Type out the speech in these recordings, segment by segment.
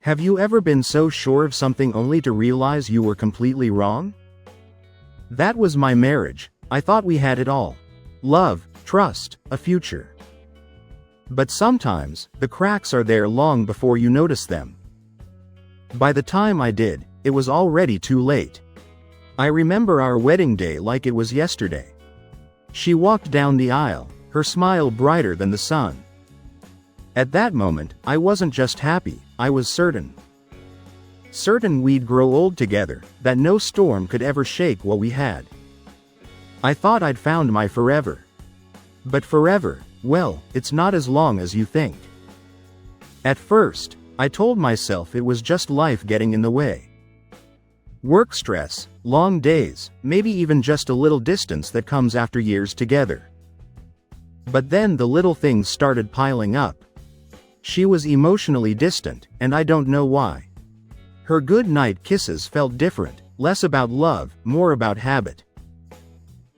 Have you ever been so sure of something only to realize you were completely wrong? That was my marriage. I thought we had it all. Love, trust, a future. But sometimes, the cracks are there long before you notice them. By the time I did, it was already too late. I remember our wedding day like it was yesterday. She walked down the aisle, her smile brighter than the sun. At that moment, I wasn't just happy, I was certain. Certain we'd grow old together, that no storm could ever shake what we had. I thought I'd found my forever. But forever, well, it's not as long as you think. At first, I told myself it was just life getting in the way. Work stress, long days, maybe even just a little distance that comes after years together. But then the little things started piling up. She was emotionally distant, and I don't know why. Her good night kisses felt different, less about love, more about habit.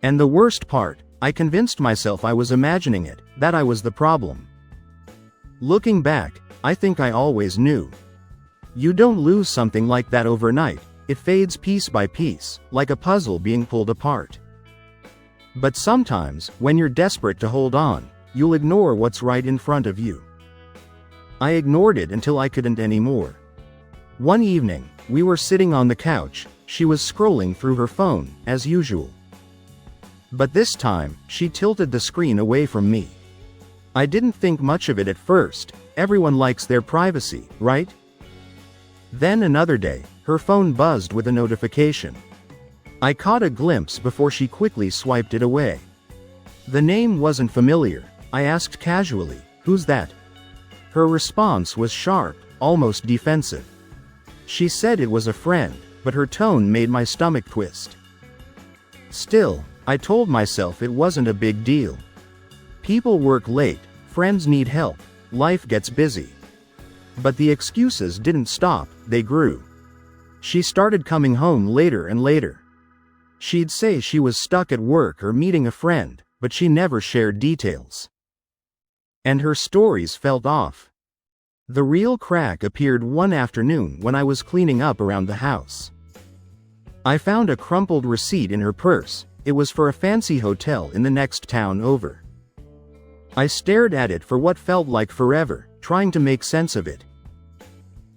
And the worst part, I convinced myself I was imagining it, that I was the problem. Looking back, I think I always knew. You don't lose something like that overnight, it fades piece by piece, like a puzzle being pulled apart. But sometimes, when you're desperate to hold on, you'll ignore what's right in front of you. I ignored it until I couldn't anymore. One evening, we were sitting on the couch, she was scrolling through her phone, as usual. But this time, she tilted the screen away from me. I didn't think much of it at first, everyone likes their privacy, right? Then another day, her phone buzzed with a notification. I caught a glimpse before she quickly swiped it away. The name wasn't familiar. I asked casually, "Who's that?" Her response was sharp, almost defensive. She said it was a friend, but her tone made my stomach twist. Still, I told myself it wasn't a big deal. People work late, friends need help, life gets busy. But the excuses didn't stop, they grew. She started coming home later and later. She'd say she was stuck at work or meeting a friend, but she never shared details. And her stories felt off. The real crack appeared one afternoon when I was cleaning up around the house. I found a crumpled receipt in her purse. It was for a fancy hotel in the next town over. I stared at it for what felt like forever, trying to make sense of it.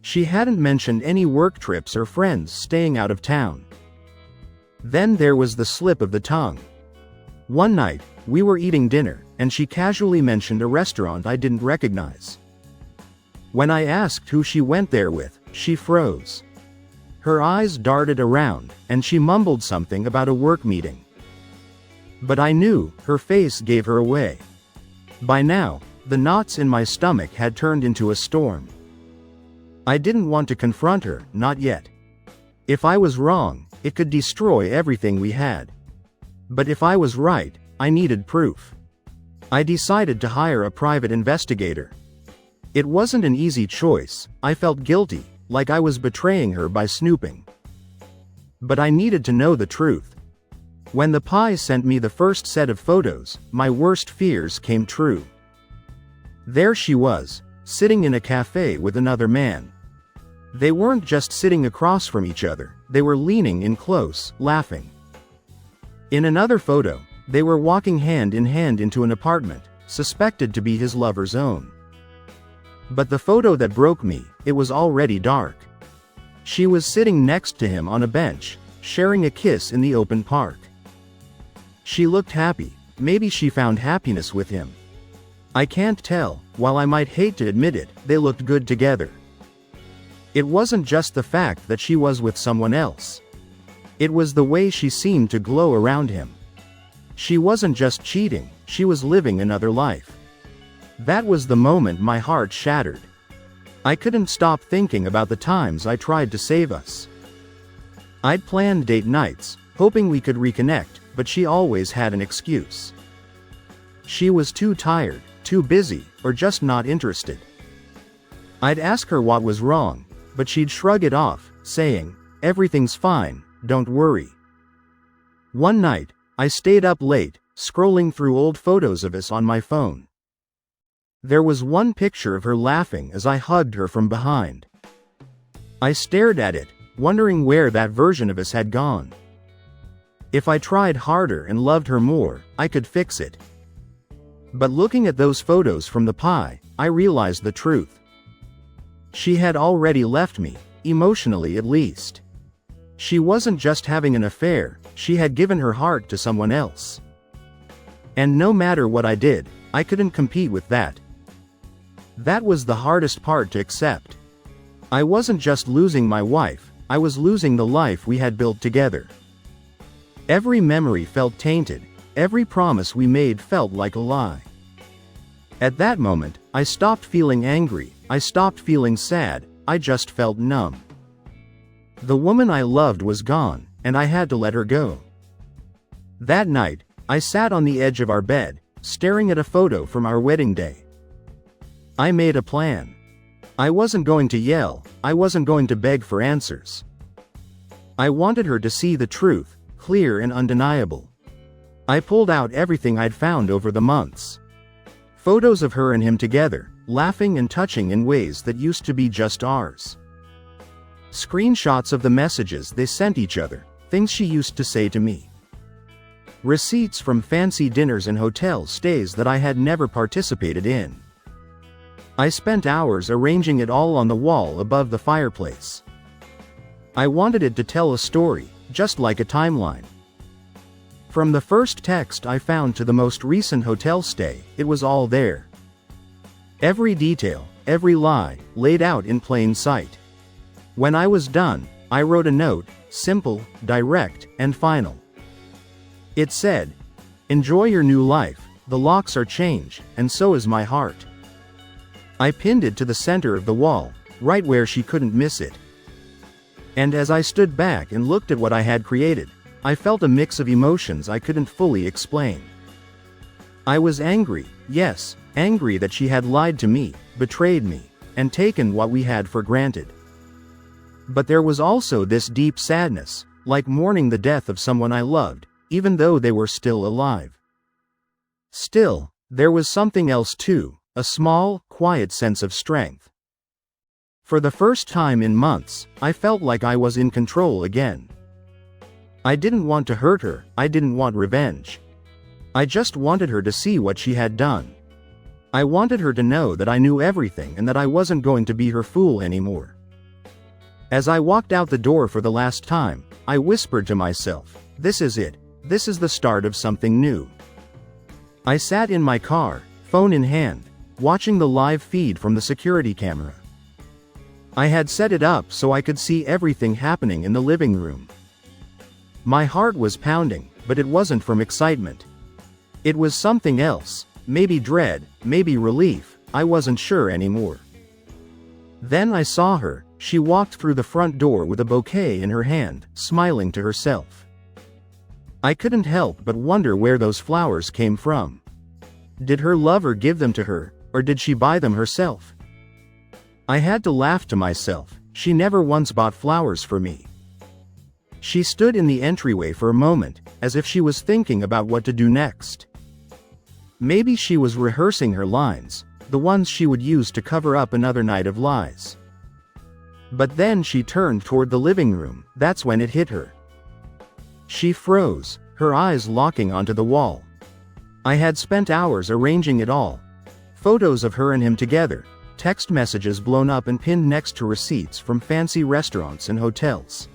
She hadn't mentioned any work trips or friends staying out of town. Then there was the slip of the tongue. One night, we were eating dinner, and she casually mentioned a restaurant I didn't recognize. When I asked who she went there with, she froze. Her eyes darted around, and she mumbled something about a work meeting. But I knew, her face gave her away. By now, the knots in my stomach had turned into a storm. I didn't want to confront her, not yet. If I was wrong, it could destroy everything we had. But if I was right, I needed proof. I decided to hire a private investigator. It wasn't an easy choice. I felt guilty, like I was betraying her by snooping. But I needed to know the truth. When the Pi sent me the first set of photos, my worst fears came true. There she was, sitting in a cafe with another man. They weren't just sitting across from each other, they were leaning in close, laughing. In another photo, they were walking hand in hand into an apartment, suspected to be his lover's own. But the photo that broke me, it was already dark. She was sitting next to him on a bench, sharing a kiss in the open park. She looked happy, maybe she found happiness with him. I can't tell, while I might hate to admit it, they looked good together. It wasn't just the fact that she was with someone else. It was the way she seemed to glow around him. She wasn't just cheating, she was living another life. That was the moment my heart shattered. I couldn't stop thinking about the times I tried to save us. I'd planned date nights, hoping we could reconnect, but she always had an excuse. She was too tired, too busy, or just not interested. I'd ask her what was wrong, but she'd shrug it off, saying, "Everything's fine, don't worry." One night, I stayed up late, scrolling through old photos of us on my phone. There was one picture of her laughing as I hugged her from behind. I stared at it, wondering where that version of us had gone. If I tried harder and loved her more, I could fix it. But looking at those photos from the pie, I realized the truth. She had already left me, emotionally at least. She wasn't just having an affair, she had given her heart to someone else. And no matter what I did, I couldn't compete with that. That was the hardest part to accept. I wasn't just losing my wife, I was losing the life we had built together. Every memory felt tainted, every promise we made felt like a lie. At that moment, I stopped feeling angry, I stopped feeling sad, I just felt numb. The woman I loved was gone, and I had to let her go. That night, I sat on the edge of our bed, staring at a photo from our wedding day. I made a plan. I wasn't going to yell, I wasn't going to beg for answers. I wanted her to see the truth, clear and undeniable. I pulled out everything I'd found over the months. Photos of her and him together, laughing and touching in ways that used to be just ours. Screenshots of the messages they sent each other, things she used to say to me. Receipts from fancy dinners and hotel stays that I had never participated in. I spent hours arranging it all on the wall above the fireplace. I wanted it to tell a story, just like a timeline. From the first text I found to the most recent hotel stay, it was all there. Every detail, every lie, laid out in plain sight. When I was done, I wrote a note, simple, direct, and final. It said, "Enjoy your new life, the locks are changed, and so is my heart." I pinned it to the center of the wall, right where she couldn't miss it. And as I stood back and looked at what I had created, I felt a mix of emotions I couldn't fully explain. I was angry, yes, angry that she had lied to me, betrayed me, and taken what we had for granted. But there was also this deep sadness, like mourning the death of someone I loved, even though they were still alive. Still, there was something else too, a small, quiet sense of strength. For the first time in months, I felt like I was in control again. I didn't want to hurt her, I didn't want revenge. I just wanted her to see what she had done. I wanted her to know that I knew everything and that I wasn't going to be her fool anymore. As I walked out the door for the last time, I whispered to myself, "This is it. This is the start of something new." I sat in my car, phone in hand, watching the live feed from the security camera. I had set it up so I could see everything happening in the living room. My heart was pounding, but it wasn't from excitement. It was something else, maybe dread, maybe relief, I wasn't sure anymore. Then I saw her, she walked through the front door with a bouquet in her hand, smiling to herself. I couldn't help but wonder where those flowers came from. Did her lover give them to her, or did she buy them herself? I had to laugh to myself, she never once bought flowers for me. She stood in the entryway for a moment, as if she was thinking about what to do next. Maybe she was rehearsing her lines, the ones she would use to cover up another night of lies. But then she turned toward the living room, that's when it hit her. She froze, her eyes locking onto the wall. I had spent hours arranging it all. Photos of her and him together, text messages blown up and pinned next to receipts from fancy restaurants and hotels.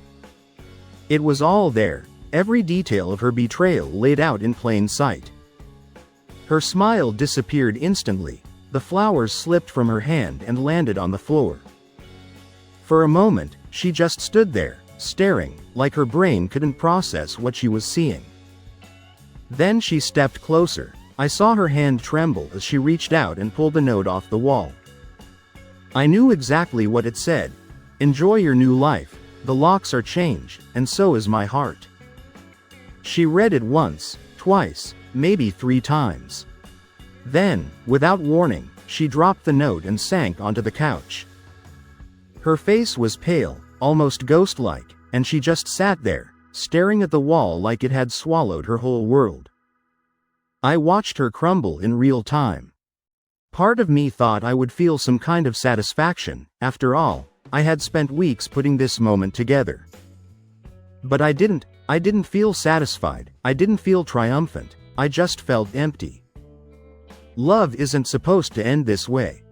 It was all there, every detail of her betrayal laid out in plain sight. Her smile disappeared instantly, the flowers slipped from her hand and landed on the floor. For a moment, she just stood there, staring, like her brain couldn't process what she was seeing. Then she stepped closer. I saw her hand tremble as she reached out and pulled the note off the wall. I knew exactly what it said. "Enjoy your new life, the locks are changed, and so is my heart." She read it once, twice, maybe 3 times. Then, without warning, she dropped the note and sank onto the couch. Her face was pale, almost ghost-like, and she just sat there, staring at the wall like it had swallowed her whole world. I watched her crumble in real time. Part of me thought I would feel some kind of satisfaction. After all, I had spent weeks putting this moment together. But I didn't feel satisfied, I didn't feel triumphant, I just felt empty. Love isn't supposed to end this way.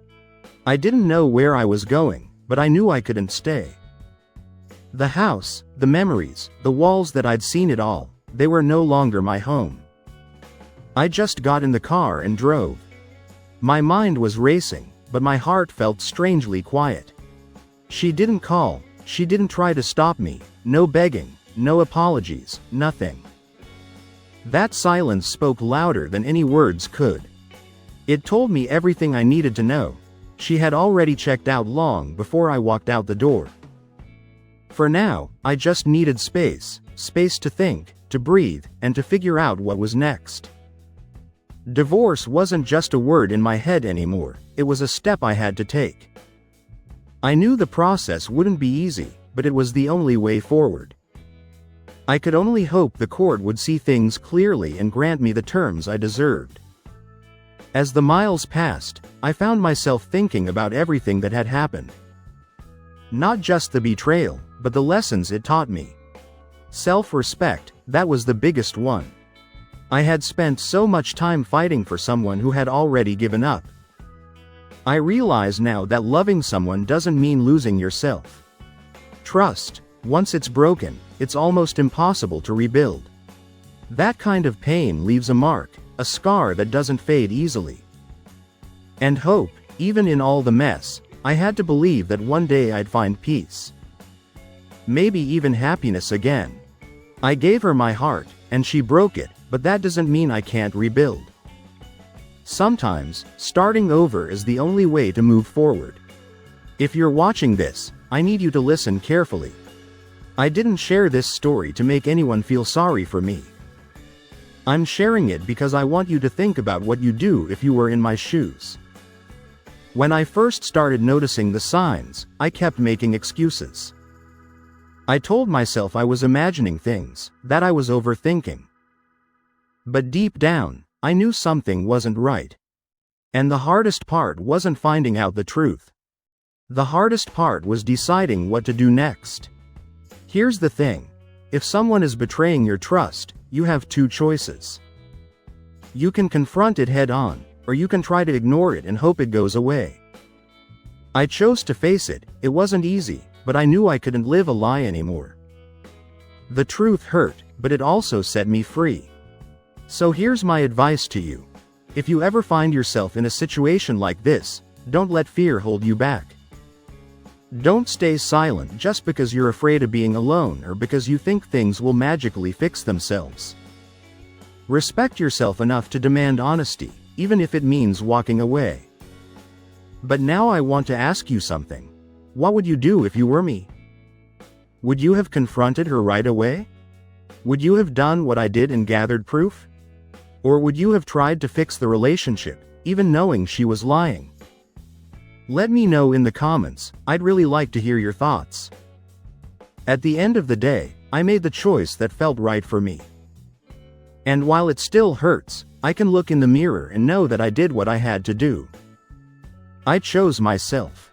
I didn't know where I was going, but I knew I couldn't stay. The house, the memories, the walls that I'd seen it all, they were no longer my home. I just got in the car and drove. My mind was racing, but my heart felt strangely quiet. She didn't call, she didn't try to stop me, no begging, no apologies, nothing. That silence spoke louder than any words could. It told me everything I needed to know. She had already checked out long before I walked out the door. For now, I just needed space to think, to breathe, and to figure out what was next. Divorce wasn't just a word in my head anymore, it was a step I had to take. I knew the process wouldn't be easy, but it was the only way forward. I could only hope the court would see things clearly and grant me the terms I deserved. As the miles passed, I found myself thinking about everything that had happened. Not just the betrayal, but the lessons it taught me. Self-respect, that was the biggest one. I had spent so much time fighting for someone who had already given up. I realize now that loving someone doesn't mean losing yourself. Trust, once it's broken, it's almost impossible to rebuild. That kind of pain leaves a mark, a scar that doesn't fade easily. And hope, even in all the mess, I had to believe that one day I'd find peace. Maybe even happiness again. I gave her my heart, and she broke it, but that doesn't mean I can't rebuild. Sometimes, starting over is the only way to move forward. If you're watching this, I need you to listen carefully. I didn't share this story to make anyone feel sorry for me. I'm sharing it because I want you to think about what you'd do if you were in my shoes. When I first started noticing the signs, I kept making excuses. I told myself I was imagining things, that I was overthinking. But deep down, I knew something wasn't right. And the hardest part wasn't finding out the truth. The hardest part was deciding what to do next. Here's the thing. If someone is betraying your trust, you have two choices. You can confront it head on, or you can try to ignore it and hope it goes away. I chose to face it. It wasn't easy, but I knew I couldn't live a lie anymore. The truth hurt, but it also set me free. So here's my advice to you. If you ever find yourself in a situation like this, don't let fear hold you back. Don't stay silent just because you're afraid of being alone or because you think things will magically fix themselves. Respect yourself enough to demand honesty, even if it means walking away. But now I want to ask you something. What would you do if you were me? Would you have confronted her right away? Would you have done what I did and gathered proof? Or would you have tried to fix the relationship, even knowing she was lying? Let me know in the comments. I'd really like to hear your thoughts. At the end of the day, I made the choice that felt right for me. And while it still hurts, I can look in the mirror and know that I did what I had to do. I chose myself.